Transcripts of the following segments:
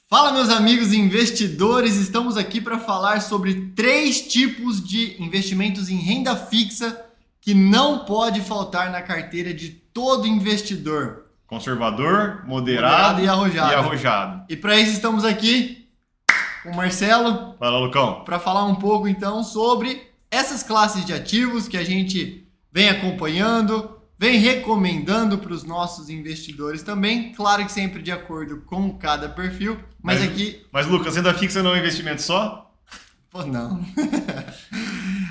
Fala, meus amigos investidores, estamos aqui para falar sobre 3 tipos de investimentos em renda fixa que não pode faltar na carteira de todo investidor. Conservador, moderado e arrojado. E para isso estamos aqui com o Marcelo. Fala, Lucão. Para falar um pouco então sobre essas classes de ativos que a gente vem acompanhando, vem recomendando para os nossos investidores também, claro que sempre de acordo com cada perfil, mas Lucas, renda fixa não é um investimento só? Pô, não.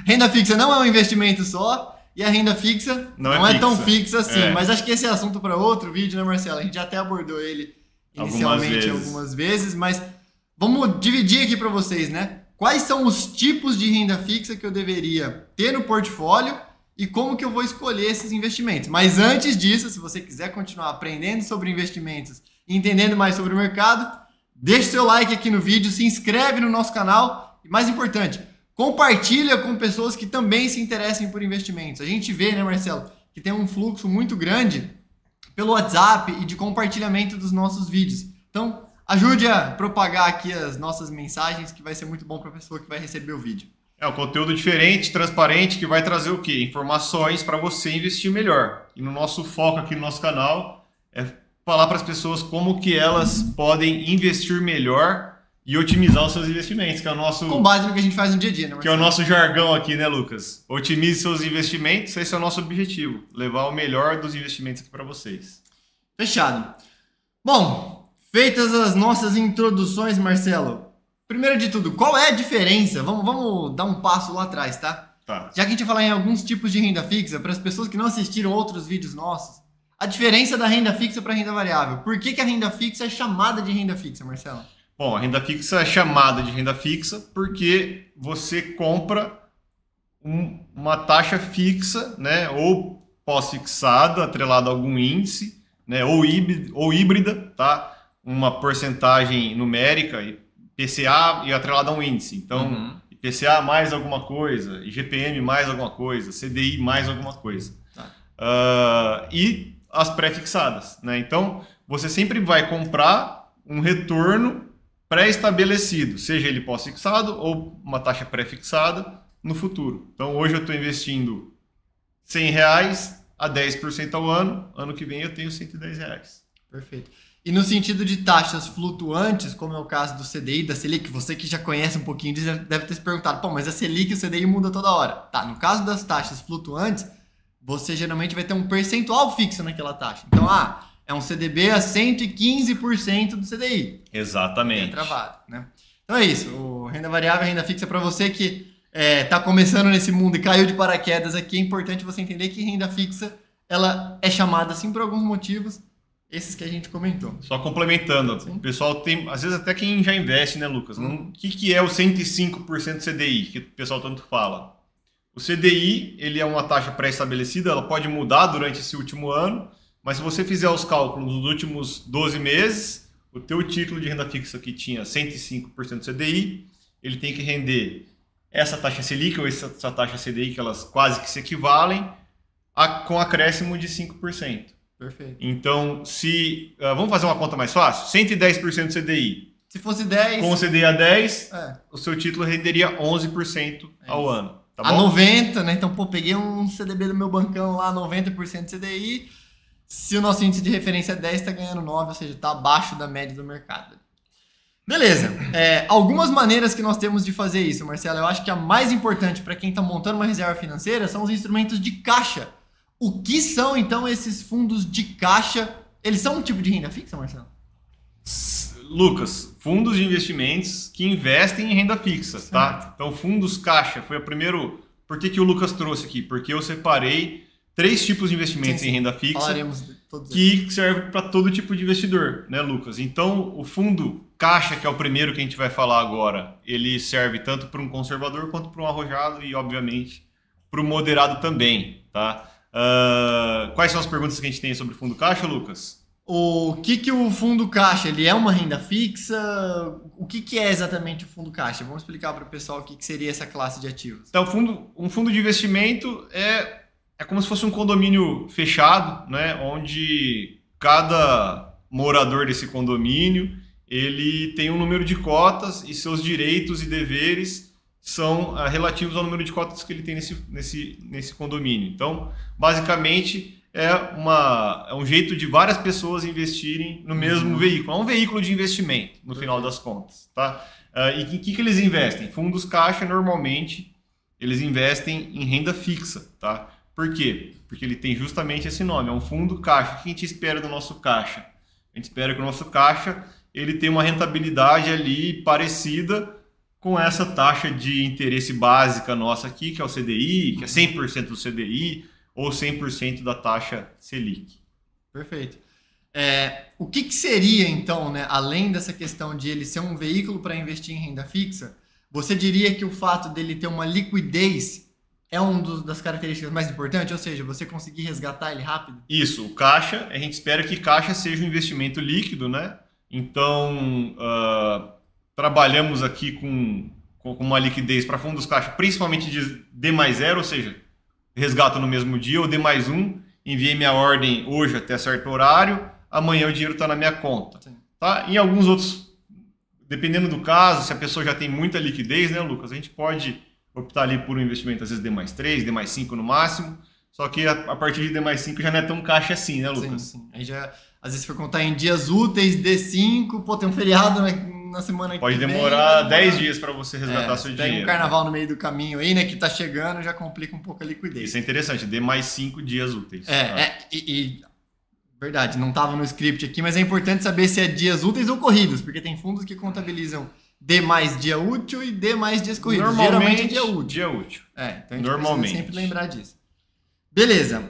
Renda fixa não é um investimento só e a renda fixa não é tão fixa assim, mas acho que esse é assunto para outro vídeo, né, Marcelo? A gente já até abordou ele inicialmente algumas vezes, mas vamos dividir aqui para vocês, né? Quais são os tipos de renda fixa que eu deveria ter no portfólio e como que eu vou escolher esses investimentos. Mas antes disso, se você quiser continuar aprendendo sobre investimentos e entendendo mais sobre o mercado, deixe seu like aqui no vídeo, se inscreve no nosso canal e, mais importante, compartilha com pessoas que também se interessem por investimentos. A gente vê, né, Marcelo, que tem um fluxo muito grande pelo WhatsApp e de compartilhamento dos nossos vídeos. Então, ajude a propagar aqui as nossas mensagens, que vai ser muito bom para a pessoa que vai receber o vídeo. É um conteúdo diferente, transparente, que vai trazer o quê? Informações para você investir melhor. E no nosso foco aqui no nosso canal é falar para as pessoas como que elas podem investir melhor e otimizar os seus investimentos, que é o nosso... Com base no que a gente faz no dia a dia, né, Marcelo? Que é o nosso jargão aqui, né, Lucas? Otimize seus investimentos, esse é o nosso objetivo. Levar o melhor dos investimentos aqui para vocês. Fechado. Bom, feitas as nossas introduções, Marcelo, primeiro de tudo, qual é a diferença? Vamos dar um passo lá atrás, tá? Já que a gente vai falar em alguns tipos de renda fixa, para as pessoas que não assistiram outros vídeos nossos, a diferença da renda fixa para a renda variável. Por que a renda fixa é chamada de renda fixa, Marcelo? Bom, a renda fixa é chamada de renda fixa porque você compra uma taxa fixa, né, ou pós-fixada, atrelada a algum índice, né, ou híbrida, tá? Uma porcentagem numérica, IPCA e atrelado a um índice. Então, IPCA mais alguma coisa, IGPM mais alguma coisa, CDI mais alguma coisa. E as pré-fixadas, né? Então, você sempre vai comprar um retorno pré-estabelecido, seja ele pós-fixado ou uma taxa pré-fixada no futuro. Então, hoje eu estou investindo R$100 a 10% ao ano, ano que vem eu tenho R$110. Perfeito. E no sentido de taxas flutuantes, como é o caso do CDI, da Selic, você que já conhece um pouquinho disso, deve ter se perguntado, pô, mas a Selic e o CDI muda toda hora. Tá, no caso das taxas flutuantes, você geralmente vai ter um percentual fixo naquela taxa. Então, é um CDB a 115% do CDI. Exatamente. É travado, né? Então é isso, o renda variável e renda fixa para você que tá começando nesse mundo e caiu de paraquedas aqui, é importante você entender que renda fixa, ela é chamada assim por alguns motivos, esses que a gente comentou. Só complementando, o pessoal tem, às vezes até quem já investe, né, Lucas? O que é o 105% CDI, que o pessoal tanto fala? O CDI, ele é uma taxa pré-estabelecida, ela pode mudar durante esse último ano, mas se você fizer os cálculos nos últimos 12 meses, o teu título de renda fixa que tinha 105% CDI, ele tem que render essa taxa Selic ou essa taxa CDI, que elas quase que se equivalem, com acréscimo de 5%. Perfeito. Então, vamos fazer uma conta mais fácil? 110% CDI. Se fosse 10... Com o CDI a 10, o seu título renderia 11% ao ano. Tá bom? A 90, né? Então, pô, peguei um CDB do meu bancão lá, 90% CDI. Se o nosso índice de referência é 10, está ganhando 9, ou seja, está abaixo da média do mercado. Beleza. Algumas maneiras que nós temos de fazer isso, Marcelo. Eu acho que a mais importante para quem está montando uma reserva financeira são os instrumentos de caixa. O que são, então, esses fundos de caixa? Eles são um tipo de renda fixa, Marcelo? Lucas, fundos de investimentos que investem em renda fixa, tá? Então, fundos caixa foi o primeiro... Por que o Lucas trouxe aqui? Porque eu separei 3 tipos de investimentos em renda fixa. Falaremos de todos que serve para todo tipo de investidor, né, Lucas? Então, o fundo caixa, que é o primeiro que a gente vai falar agora, ele serve tanto para um conservador quanto para um arrojado e, obviamente, para o moderado também, tá? Quais são as perguntas que a gente tem sobre o fundo caixa, Lucas? O que o fundo caixa? Ele é uma renda fixa? O que é exatamente o fundo caixa? Vamos explicar para o pessoal o que seria essa classe de ativos. Então, um fundo de investimento é como se fosse um condomínio fechado, né? Onde cada morador desse condomínio ele tem um número de cotas e seus direitos e deveres são relativos ao número de cotas que ele tem nesse condomínio. Então, basicamente, é um jeito de várias pessoas investirem no mesmo veículo. É um veículo de investimento, no final das contas. Tá? E em que eles investem? Fundos caixa, normalmente, eles investem em renda fixa. Tá? Por quê? Porque ele tem justamente esse nome, é um fundo caixa. O que a gente espera do nosso caixa? A gente espera que o nosso caixa ele tenha uma rentabilidade ali parecida com essa taxa de interesse básica nossa aqui, que é o CDI, que é 100% do CDI, ou 100% da taxa Selic. Perfeito. O que seria, então, né, além dessa questão de ele ser um veículo para investir em renda fixa, você diria que o fato dele ter uma liquidez é das características mais importantes? Ou seja, você conseguir resgatar ele rápido? Isso, o caixa, a gente espera que caixa seja um investimento líquido, né? Então, trabalhamos aqui com uma liquidez para fundos caixa, principalmente de D+0, ou seja, resgato no mesmo dia, ou D+1, enviei minha ordem hoje até certo horário, amanhã o dinheiro está na minha conta. Tá? Em alguns outros, dependendo do caso, se a pessoa já tem muita liquidez, né, Lucas, a gente pode optar ali por um investimento, às vezes D+3, D+5 no máximo, só que a partir de D+5 já não é tão caixa assim, né, Lucas? Sim. Aí já, às vezes, se for contar em dias úteis, D5, pô, tem um feriado na semana pode que demorar 10 dias para você resgatar seu dinheiro. Tem um carnaval no meio do caminho aí, né, que tá chegando, já complica um pouco a liquidez. Isso é interessante, D+5 dias úteis. Verdade, não tava no script aqui, mas é importante saber se é dias úteis ou corridos, porque tem fundos que contabilizam D mais dia útil e D mais dias corridos. Normalmente é dia útil. Dia útil. Então a gente precisa sempre lembrar disso. Beleza.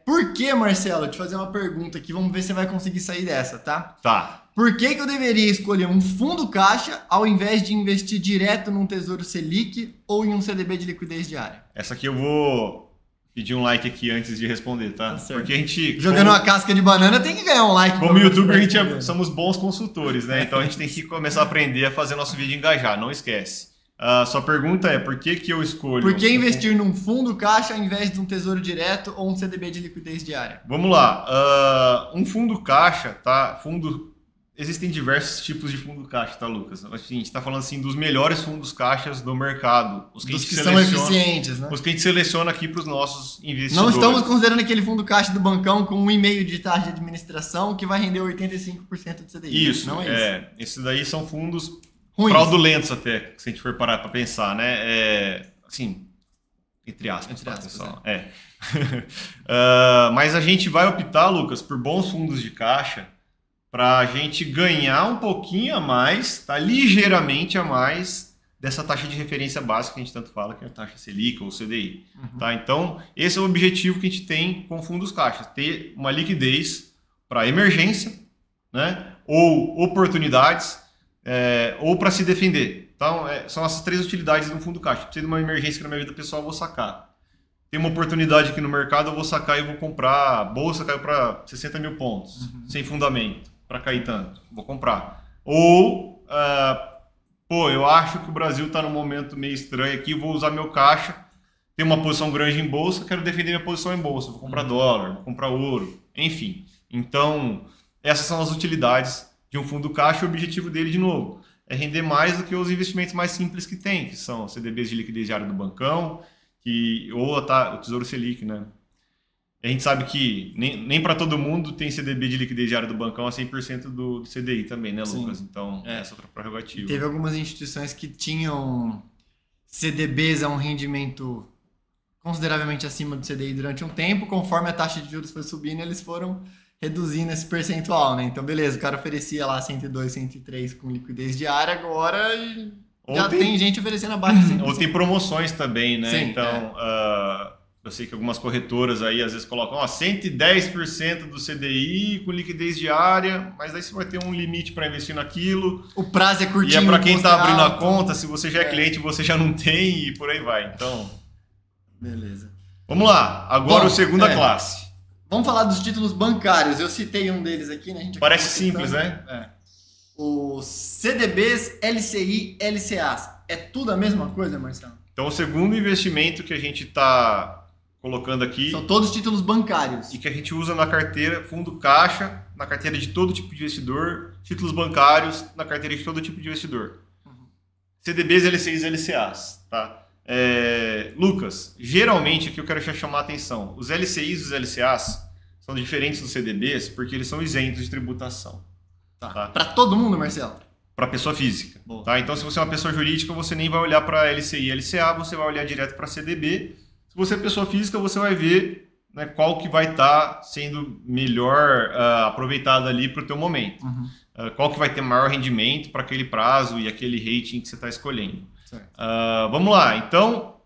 Por que, Marcelo? Te fazer uma pergunta aqui, vamos ver se você vai conseguir sair dessa, tá? Tá. Por que eu deveria escolher um fundo caixa ao invés de investir direto num Tesouro Selic ou em um CDB de liquidez diária? Essa aqui eu vou pedir um like aqui antes de responder, tá? Porque a gente... Jogando uma casca de banana tem que ganhar um like. Como youtuber, somos bons consultores, né? Então a gente tem que começar a aprender a fazer nosso vídeo engajar, não esquece. Sua pergunta é, por que eu escolho... Por que investir num fundo caixa ao invés de um tesouro direto ou um CDB de liquidez diária? Vamos lá. Um fundo caixa, tá? Existem diversos tipos de fundo caixa, tá, Lucas? A gente está falando assim dos melhores fundos caixas do mercado. Os que são eficientes, né? Os que a gente seleciona aqui para os nossos investidores. Não estamos considerando aquele fundo caixa do bancão com 1,5 de taxa de administração que vai render 85% do CDI. Isso, não é isso. Esses daí são fundos ruins, fraudulentos até, se a gente for parar para pensar, né? Assim, entre aspas, pessoal. Mas a gente vai optar, Lucas, por bons fundos de caixa para a gente ganhar um pouquinho a mais, tá? Ligeiramente a mais dessa taxa de referência básica que a gente tanto fala, que é a taxa Selic ou CDI. Tá? Então, esse é o objetivo que a gente tem com fundos caixas, ter uma liquidez para emergência, né? Ou oportunidades, ou para se defender. Então, são essas três utilidades de um fundo caixa. Precisa de uma emergência na minha vida pessoal, eu vou sacar. Tem uma oportunidade aqui no mercado, eu vou sacar e vou comprar. A bolsa caiu para 60 mil pontos, sem fundamento, para cair tanto. Vou comprar. Ou, eu acho que o Brasil está num momento meio estranho aqui, vou usar meu caixa, tenho uma posição grande em bolsa, quero defender minha posição em bolsa, vou comprar dólar, vou comprar ouro, enfim. Então, essas são as utilidades de um fundo caixa. O objetivo dele, de novo, é render mais do que os investimentos mais simples que tem, que são CDBs de liquidez diária do bancão, ou o Tesouro Selic, né? A gente sabe que nem para todo mundo tem CDB de liquidez diária do bancão a 100% do CDI também, né, Lucas? Sim. Então, essa é outra prerrogativa. Teve algumas instituições que tinham CDBs a um rendimento consideravelmente acima do CDI durante um tempo, conforme a taxa de juros foi subindo, eles foram reduzindo esse percentual, né? Então, beleza, o cara oferecia lá 102, 103 com liquidez diária, agora já tem gente oferecendo abaixo de 100%. Ou tem promoções também, né? Sim, então, eu sei que algumas corretoras aí às vezes colocam 110% do CDI com liquidez diária, mas aí você vai ter um limite para investir naquilo. O prazo é curtinho. E para quem está abrindo a conta, se você já é cliente, você já não tem e por aí vai. Então, beleza. Vamos lá, agora o segunda classe. Vamos falar dos títulos bancários. Eu citei um deles aqui, né? A gente parece simples, né? Os CDBs, LCI, LCAs. É tudo a mesma coisa, Marcelo? Então, o segundo investimento que a gente está colocando aqui. São todos títulos bancários. E que a gente usa na carteira fundo caixa, na carteira de todo tipo de investidor, títulos bancários na carteira de todo tipo de investidor. CDBs, LCIs e LCAs, tá? Lucas, geralmente aqui eu quero chamar a atenção. Os LCIs e os LCAs são diferentes dos CDBs porque eles são isentos de tributação. Tá? Para todo mundo, Marcelo? Para pessoa física. Tá? Então, se você é uma pessoa jurídica, você nem vai olhar para LCI e LCA, você vai olhar direto para CDB. Se você é pessoa física, você vai ver, né, qual que vai estar sendo melhor aproveitado ali para o teu momento. Qual que vai ter maior rendimento para aquele prazo e aquele rating que você está escolhendo. Vamos lá. Então,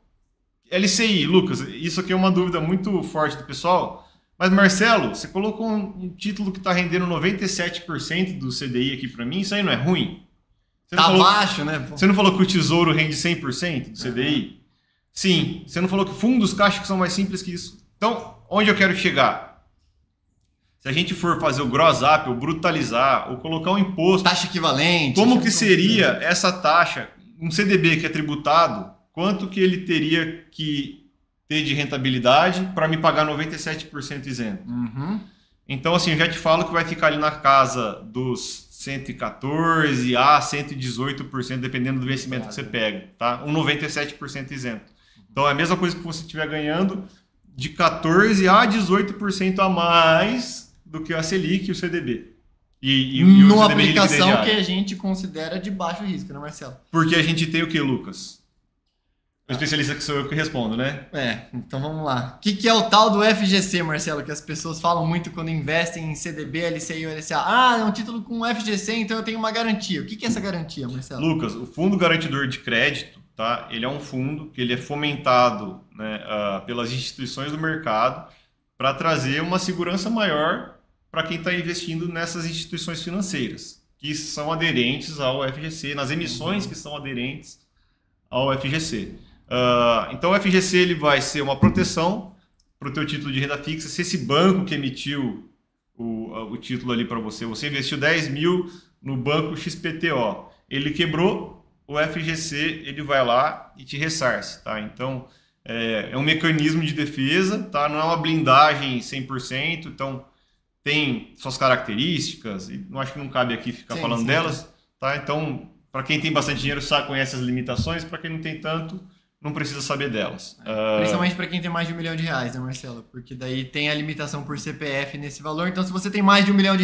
LCI, Lucas, isso aqui é uma dúvida muito forte do pessoal. Mas, Marcelo, você colocou um título que está rendendo 97% do CDI aqui para mim, isso aí não é ruim? Tá baixo, né? Você não falou que o Tesouro rende 100% do CDI? Sim. Você não falou que fundos caixa que são mais simples que isso? Então, onde eu quero chegar? Se a gente for fazer o gross up, ou brutalizar, ou colocar um imposto... Taxa equivalente. Como que seria essa taxa, um CDB que é tributado, quanto que ele teria que ter de rentabilidade para me pagar 97% isento? Então, assim, eu já te falo que vai ficar ali na casa dos 114% a 118%, dependendo do vencimento que você pega, tá? 97% isento. Então, é a mesma coisa que você estiver ganhando de 14% a 18% a mais do que a Selic e o CDB. E numa aplicação que a gente considera de baixo risco, né, Marcelo? Porque a gente tem o que, Lucas? O especialista que sou eu que respondo, né? Então vamos lá. O que é o tal do FGC, Marcelo? Que as pessoas falam muito quando investem em CDB, LCI ou LCA. É um título com FGC, então eu tenho uma garantia. O que é essa garantia, Marcelo? Lucas, o Fundo Garantidor de Crédito, tá? Ele é um fundo que ele é fomentado, né, pelas instituições do mercado para trazer uma segurança maior para quem está investindo nessas instituições financeiras, que são aderentes ao FGC, nas emissões que são aderentes ao FGC. Então o FGC ele vai ser uma proteção para o teu título de renda fixa. Se esse banco que emitiu o título ali para você, você investiu 10 mil no banco XPTO, ele quebrou, o FGC ele vai lá e te ressarce, tá? Então é um mecanismo de defesa, tá? Não é uma blindagem 100%, então tem suas características, e não acho que não cabe aqui ficar falando delas, tá? Então, para quem tem bastante dinheiro, conhece as limitações, para quem não tem tanto, não precisa saber delas. Principalmente para quem tem mais de R$1 milhão, né, Marcelo? Porque daí tem a limitação por CPF nesse valor. Então, se você tem mais de R$1 milhão,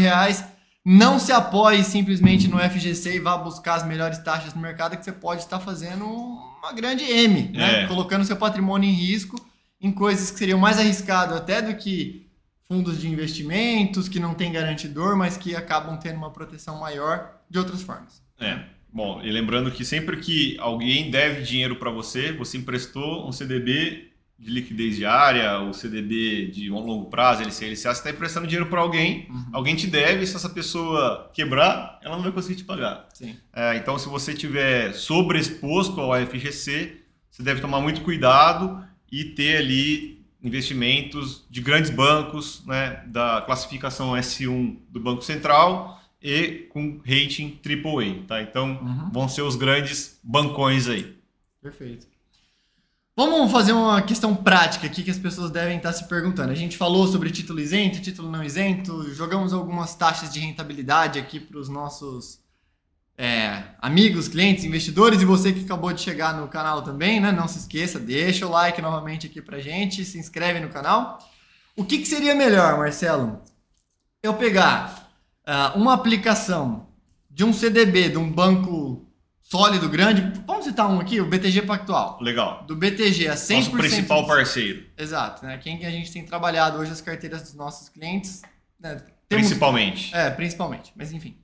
não se apoie simplesmente no FGC e vá buscar as melhores taxas no mercado, que você pode estar fazendo uma grande M, né? Colocando seu patrimônio em risco em coisas que seriam mais arriscado até do que fundos de investimentos, que não tem garantidor, mas que acabam tendo uma proteção maior de outras formas. Bom, e lembrando que sempre que alguém deve dinheiro para você, você emprestou um CDB de liquidez diária, ou CDB de um longo prazo, LCA, você está emprestando dinheiro para alguém, alguém te deve, se essa pessoa quebrar, ela não vai conseguir te pagar. Então, se você estiver sobreexposto ao FGC, você deve tomar muito cuidado e ter ali investimentos de grandes bancos, né, da classificação S1 do Banco Central, e com rating AAA, tá? Então, vão ser os grandes bancões aí. Perfeito. Vamos fazer uma questão prática aqui que as pessoas devem estar se perguntando. A gente falou sobre título isento, título não isento, jogamos algumas taxas de rentabilidade aqui para os nossos amigos, clientes, investidores, e você que acabou de chegar no canal também, né? Não se esqueça, deixa o like novamente aqui pra gente, se inscreve no canal. O que seria melhor, Marcelo? Eu pegar uma aplicação de um CDB, de um banco sólido, grande, vamos citar um aqui, o BTG Pactual. Legal. Do BTG a 100%. Nosso principal parceiro. Exato, né? Quem que a gente tem trabalhado hoje as carteiras dos nossos clientes. Né? Principalmente. Principalmente, mas enfim.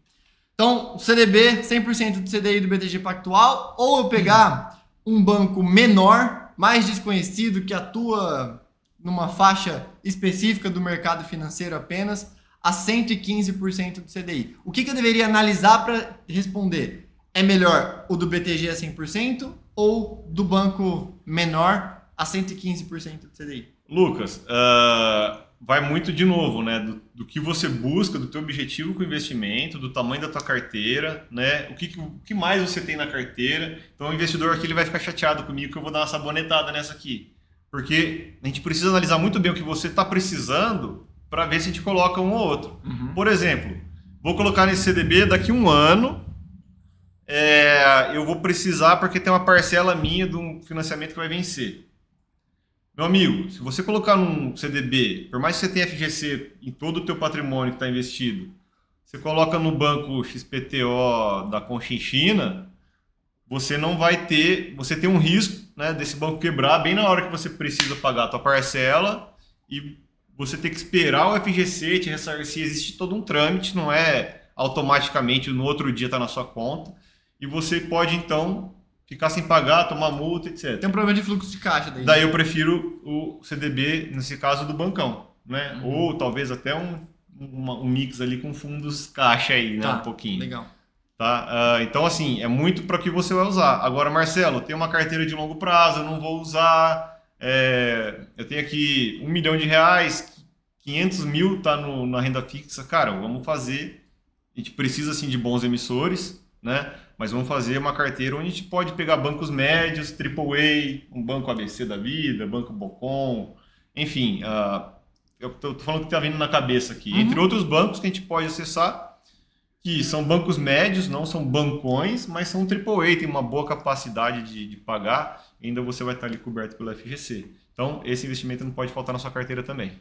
Então, o CDB, 100% do CDI do BTG Pactual, ou eu pegar um banco menor, mais desconhecido, que atua numa faixa específica do mercado financeiro apenas, a 115% do CDI. O que eu deveria analisar para responder? É melhor o do BTG a 100% ou do banco menor a 115% do CDI? Lucas, vai muito de novo, né, do que você busca, do teu objetivo com o investimento, do tamanho da tua carteira, né, o que mais você tem na carteira. Então o investidor aqui ele vai ficar chateado comigo que eu vou dar uma sabonetada nessa aqui. Porque a gente precisa analisar muito bem o que você está precisando para ver se a gente coloca um ou outro. Por exemplo, vou colocar nesse CDB daqui a um ano, eu vou precisar porque tem uma parcela minha de um financiamento que vai vencer. Meu amigo, se você colocar num CDB, por mais que você tenha FGC em todo o teu patrimônio que está investido, você coloca no banco XPTO da Conchinchina, você não vai ter, você tem um risco, né, desse banco quebrar bem na hora que você precisa pagar a tua parcela e você tem que esperar o FGC te ressarcir. Existe todo um trâmite, não é automaticamente no outro dia está na sua conta e você pode então ficar sem pagar, tomar multa, etc. Tem um problema de fluxo de caixa daí. Daí eu prefiro o CDB, nesse caso, do bancão, né? Ou talvez até um mix ali com fundos caixa aí, né? Tá, um pouquinho. Legal. Tá? Então, assim, é muito para o que você vai usar. Agora, Marcelo, tem uma carteira de longo prazo, eu não vou usar. Eu tenho aqui R$1 milhão, 500 mil está na renda fixa. Cara, vamos fazer. A gente precisa, assim, de bons emissores, né? Mas vamos fazer uma carteira onde a gente pode pegar bancos médios, AAA, um banco ABC da vida, banco Bocom, enfim. Eu estou falando o que está vindo na cabeça aqui. Entre outros bancos que a gente pode acessar, que são bancos médios, não são bancões, mas são AAA, tem uma boa capacidade de pagar, e ainda você vai estar ali coberto pelo FGC. Então, esse investimento não pode faltar na sua carteira também.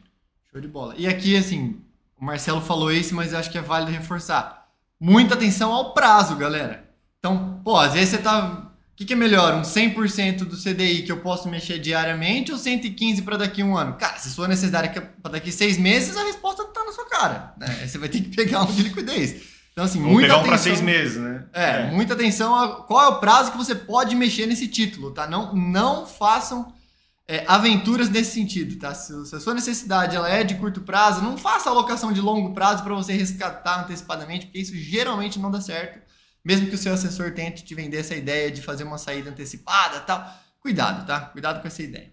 Show de bola. E aqui, assim, o Marcelo falou isso, mas eu acho que é válido reforçar. Muita atenção ao prazo, galera. Então, às vezes você tá... O que é melhor? Um 100% do CDI que eu posso mexer diariamente ou 115 para daqui a um ano? Cara, se sua necessidade é para daqui 6 meses, a resposta tá na sua cara, né? Você vai ter que pegar um de liquidez. Então, assim, vamos muita pegar atenção... para 6 meses, né? Muita atenção a qual é o prazo que você pode mexer nesse título, tá? Não façam aventuras nesse sentido, tá? Se a sua necessidade ela é de curto prazo, não faça alocação de longo prazo para você resgatar antecipadamente, porque isso geralmente não dá certo. Mesmo que o seu assessor tente te vender essa ideia de fazer uma saída antecipada e tal, cuidado, tá? Cuidado com essa ideia.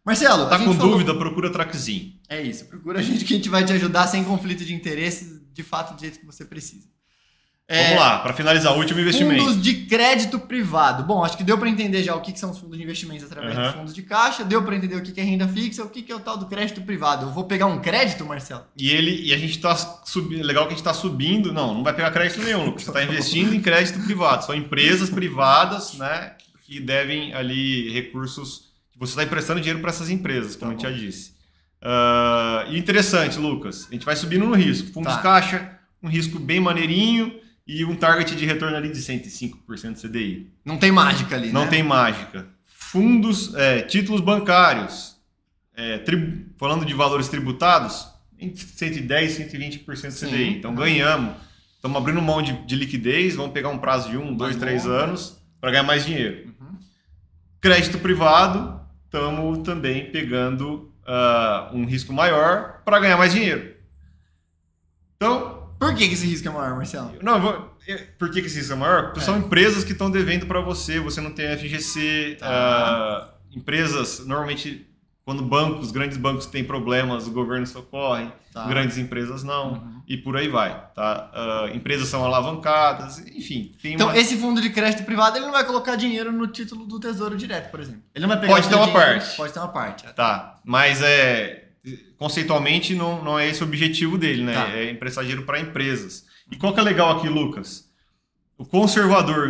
Marcelo, tá com dúvida, procura Trackzinho. É isso, procura a gente que a gente vai te ajudar sem conflito de interesses, de fato, do jeito que você precisa. Vamos lá, para finalizar, o último investimento. Fundos de crédito privado. Bom, acho que deu para entender já o que são os fundos de investimentos através dos fundos de caixa, deu para entender o que é renda fixa, o que é o tal do crédito privado. Eu vou pegar um crédito, Marcelo? E a gente tá subindo, legal que a gente tá subindo, não vai pegar crédito nenhum, Lucas. Você está investindo em crédito privado. São empresas privadas, né, que devem ali recursos, que você está emprestando dinheiro para essas empresas, como a gente já disse. E interessante, Lucas, a gente vai subindo no risco. Fundos de caixa, um risco bem maneirinho, e um target de retorno ali de 105% CDI. Não tem mágica ali, Não tem mágica. Fundos, títulos bancários, falando de valores tributados, entre 110% e 120% CDI. Então ganhamos. Estamos abrindo mão de liquidez, vamos pegar um prazo de 1, 2, 3 anos para ganhar mais dinheiro. Crédito privado, estamos também pegando um risco maior para ganhar mais dinheiro. Então... Por que esse risco é maior, Marcelo? Por que esse risco é maior? Porque são empresas que estão devendo para você não tem FGC. Empresas, normalmente, quando grandes bancos têm problemas, o governo socorre, grandes empresas não, e por aí vai. Tá? Empresas são alavancadas, enfim. Então, esse fundo de crédito privado, ele não vai colocar dinheiro no título do Tesouro Direto, por exemplo. Ele não vai pegar Pode ter uma parte. Pode ter uma parte. Tá, mas conceitualmente não é esse o objetivo dele, né? É emprestar dinheiro para empresas. E qual que é legal aqui, Lucas? O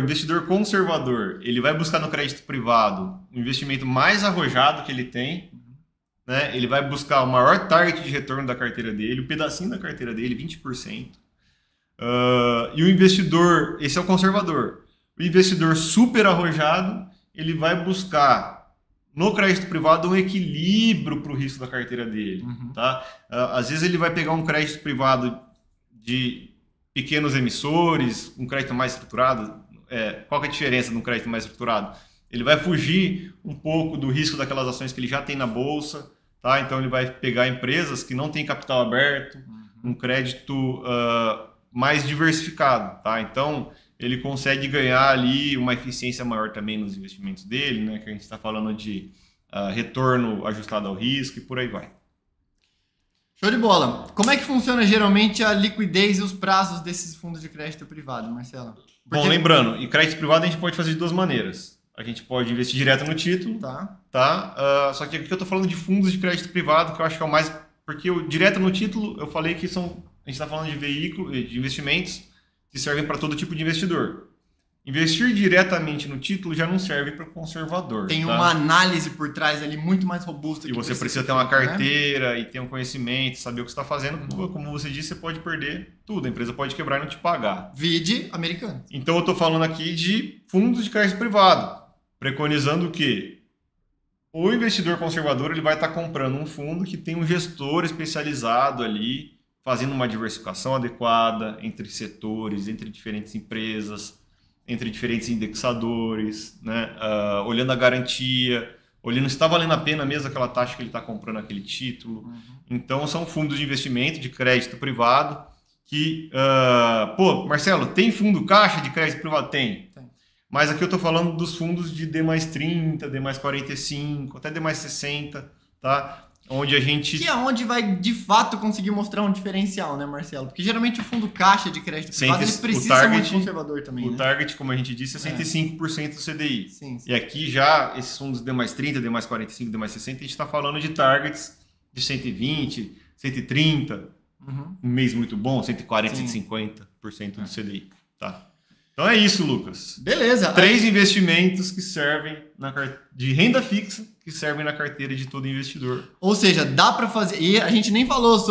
investidor conservador, ele vai buscar no crédito privado um investimento mais arrojado que ele tem, né? Ele vai buscar o maior target de retorno da carteira dele, o pedacinho da carteira dele, 20%. E o investidor, esse é o conservador. O investidor super arrojado, ele vai buscar no crédito privado um equilíbrio para o risco da carteira dele. Tá? Às vezes ele vai pegar um crédito privado de pequenos emissores, um crédito mais estruturado. Qual que é a diferença de um crédito mais estruturado? Ele vai fugir um pouco do risco daquelas ações que ele já tem na bolsa. Tá? Então ele vai pegar empresas que não têm capital aberto, um crédito mais diversificado. Tá? Então ele consegue ganhar ali uma eficiência maior também nos investimentos dele, né? Que a gente está falando de retorno ajustado ao risco e por aí vai. Show de bola. Como é que funciona geralmente a liquidez e os prazos desses fundos de crédito privado, Marcelo? Bom, lembrando, em crédito privado a gente pode fazer de duas maneiras. a gente pode investir direto no título. Tá? Só que aqui eu tô falando de fundos de crédito privado, que eu acho que é o mais... Porque o direto no título, eu falei que a gente está falando de veículo, de investimentos que servem para todo tipo de investidor. Investir diretamente no título já não serve para o conservador. Tem uma análise por trás ali muito mais robusta. E você precisa ter uma carteira, né? E ter um conhecimento, saber o que você está fazendo. Como você disse, você pode perder tudo. A empresa pode quebrar e não te pagar. Vide americano. Então eu estou falando aqui de fundos de crédito privado, preconizando o quê? O investidor conservador ele vai estar comprando um fundo que tem um gestor especializado ali, fazendo uma diversificação adequada entre setores, entre diferentes empresas, entre diferentes indexadores, né? Olhando a garantia, olhando se está valendo a pena mesmo aquela taxa que ele está comprando aquele título. Então, são fundos de investimento, de crédito privado, que... Marcelo, tem fundo caixa de crédito privado? Tem. Mas aqui eu estou falando dos fundos de D mais 30, D mais 45, até D mais 60, tá? Onde a gente... Que é onde vai, de fato, conseguir mostrar um diferencial, né, Marcelo? Porque geralmente o fundo caixa de crédito privado, ele precisa ser muito conservador também, O né? target, como a gente disse, é 105% do CDI. Sim. E aqui já, esses fundos D mais 30, D mais 45, D mais 60, a gente está falando de targets de 120, 130, um mês muito bom, 140, 150% do CDI, tá? Então é isso, Lucas. Beleza. 3 investimentos que servem de renda fixa, que servem na carteira de todo investidor. Ou seja, dá para fazer... E a gente nem falou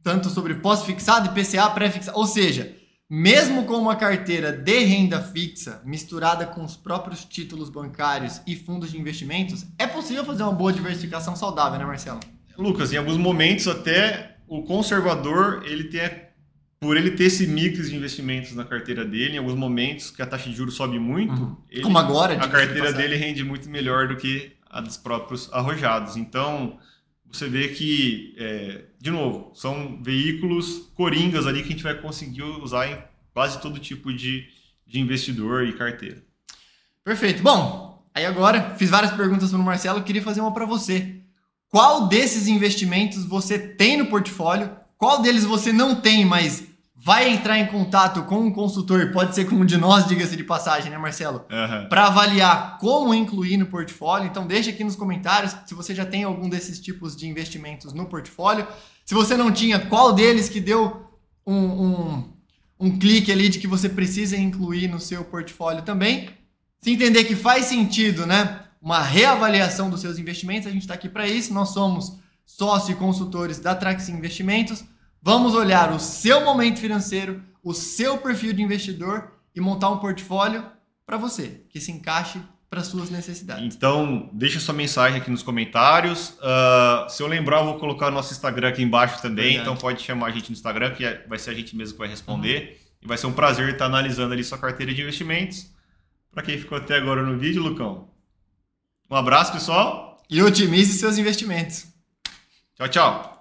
tanto sobre pós-fixado, IPCA, pré-fixado. Ou seja, mesmo com uma carteira de renda fixa misturada com os próprios títulos bancários e fundos de investimentos, é possível fazer uma boa diversificação saudável, né, Marcelo? Lucas, em alguns momentos até o conservador, por ele ter esse mix de investimentos na carteira dele, em alguns momentos que a taxa de juros sobe muito, como agora, a carteira dele rende muito melhor do que a dos próprios arrojados. Então, você vê que, de novo, são veículos coringas ali que a gente vai conseguir usar em quase todo tipo de investidor e carteira. Perfeito. Bom, aí agora fiz várias perguntas para o Marcelo, queria fazer uma para você. Qual desses investimentos você tem no portfólio? Qual deles você não tem, mas vai entrar em contato com um consultor, pode ser com um de nós, diga-se de passagem, né, Marcelo? Para avaliar como incluir no portfólio. Então deixa aqui nos comentários se você já tem algum desses tipos de investimentos no portfólio. Se você não tinha, qual deles que deu um clique ali de que você precisa incluir no seu portfólio também. Se entender que faz sentido, né, uma reavaliação dos seus investimentos, a gente está aqui para isso. Nós somos sócio e consultores da Traxin Investimentos. Vamos olhar o seu momento financeiro, o seu perfil de investidor e montar um portfólio para você, que se encaixe para suas necessidades. Então, deixa sua mensagem aqui nos comentários. Se eu lembrar, eu vou colocar o nosso Instagram aqui embaixo também. Verdade. Então pode chamar a gente no Instagram, que vai ser a gente mesmo que vai responder. E vai ser um prazer estar analisando ali sua carteira de investimentos. Para quem ficou até agora no vídeo, Lucão, um abraço, pessoal. E otimize seus investimentos. Tchau, tchau.